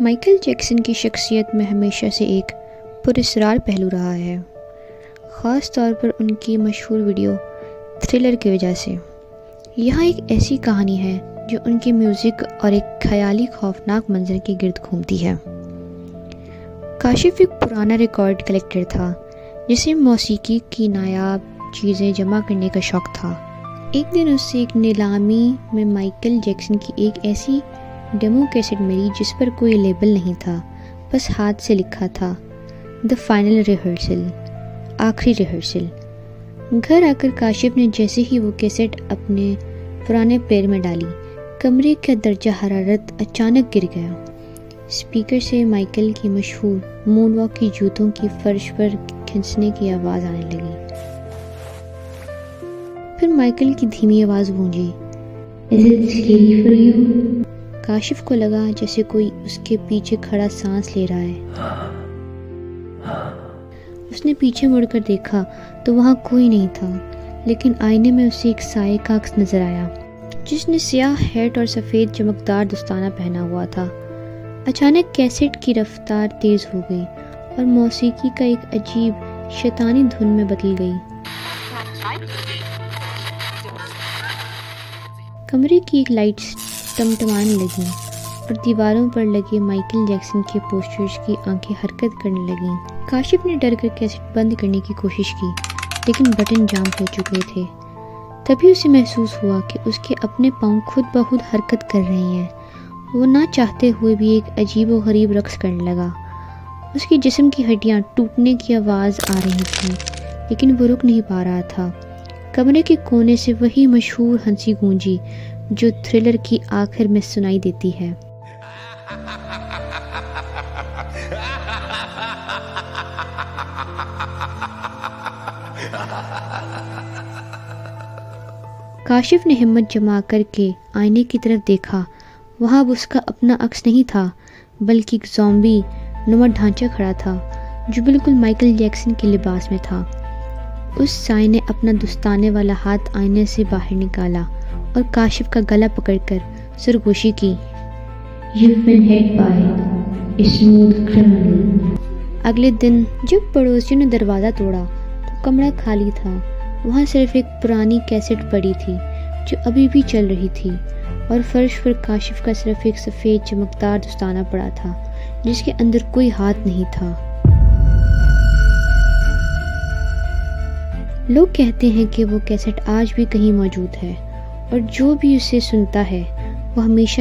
Michael Jackson کی شخصیت میں ہمیشہ سے ایک پراسرار پہلو رہا ہے، خاص طور پر ان کی مشہور ویڈیو تھرلر کی وجہ سے۔ یہاں ایک ایسی کہانی ہے جو ان کے میوزک اور ایک خیالی خوفناک منظر کے گرد گھومتی ہے۔ کاشف ایک پرانا ریکارڈ کلیکٹر تھا جسے موسیقی کی نایاب چیزیں جمع کرنے کا شوق تھا۔ ایک دن اس سے ایک نیلامی میں مائیکل جیکسن کی ایک ایسی ڈیمو کیسٹ ملی جس پر کوئی لیبل نہیں تھا، بس ہاتھ سے لکھا تھا "دا فائنل ریہرسل"، آخری ریہرسل۔ گھر آ کر کاشف نے جیسے ہی وہ کیسٹ اپنے پرانے پیر میں ڈالی، کمرے کا درجہ حرارت اچانک گر گیا۔ اسپیکر سے مائیکل کی مشہور مون واک کی جوتوں کی فرش پر کھنسنے کی آواز آنے لگی۔ پھر مائیکل کی دھیمی آواز گونجی، "Is it scary for you?" Kashif کو لگا جیسے کوئی اس کے پیچھے کھڑا سانس لے رہا ہے۔ اس نے پیچھے مڑ کر دیکھا تو وہاں کوئی نہیں تھا، لیکن آئینے میں اسے ایک سائے کا عکس نظر آیا جس نے سیاہ ہیٹ اور سفید چمکدار دستانہ پہنا ہوا تھا۔ اچانک کیسٹ کی رفتار تیز ہو گئی اور موسیقی کا ایک عجیب شیطانی دھن میں بدل گئی۔ کمرے کی ایک لائٹس ٹمٹمانے لگیں اور دیواروں پر لگے مائیکل جیکسن کے پوسٹرز کی آنکھیں حرکت کرنے لگیں۔ کاشف نے ڈر کر کیسٹ بند کرنے کی کوشش کی، لیکن بٹن جام ہو چکے تھے۔ تبھی اسے محسوس ہوا کہ اس کے اپنے پاؤں خود بخود حرکت کر رہے ہیں۔ وہ نہ چاہتے ہوئے بھی ایک عجیب و غریب رقص کرنے لگا۔ اس کے جسم کی ہڈیاں ٹوٹنے کی آواز آ رہی تھی، لیکن وہ رک نہیں پا رہا تھا۔ کمرے کے کونے سے وہی مشہور ہنسی گونجی جو تھرلر کی آخر میں سنائی دیتی ہے۔ کاشف نے ہمت جما کر کے آئینے کی طرف دیکھا۔ وہاں اب اس کا اپنا عکس نہیں تھا، بلکہ ایک زومبی نما ڈھانچہ کھڑا تھا جو بالکل مائیکل جیکسن کے لباس میں تھا۔ اس سائے نے اپنا دستانے والا ہاتھ آئینے سے باہر نکالا اور کاشف کا گلا پکڑ کر سرگوشی کی، "You've been hit by a smooth criminal." اگلے دن جب پڑوسیوں نے دروازہ توڑا تو کمرہ خالی تھا۔ وہاں صرف ایک پرانی کیسٹ پڑی تھی جو ابھی بھی چل رہی تھی، اور فرش پر کاشف کا صرف ایک سفید چمکدار دستانہ پڑا تھا جس کے اندر کوئی ہاتھ نہیں تھا۔ لوگ کہتے ہیں کہ وہ کیسٹ آج بھی کہیں موجود ہے، اور جو بھی اسے سنتا ہے وہ ہمیشہ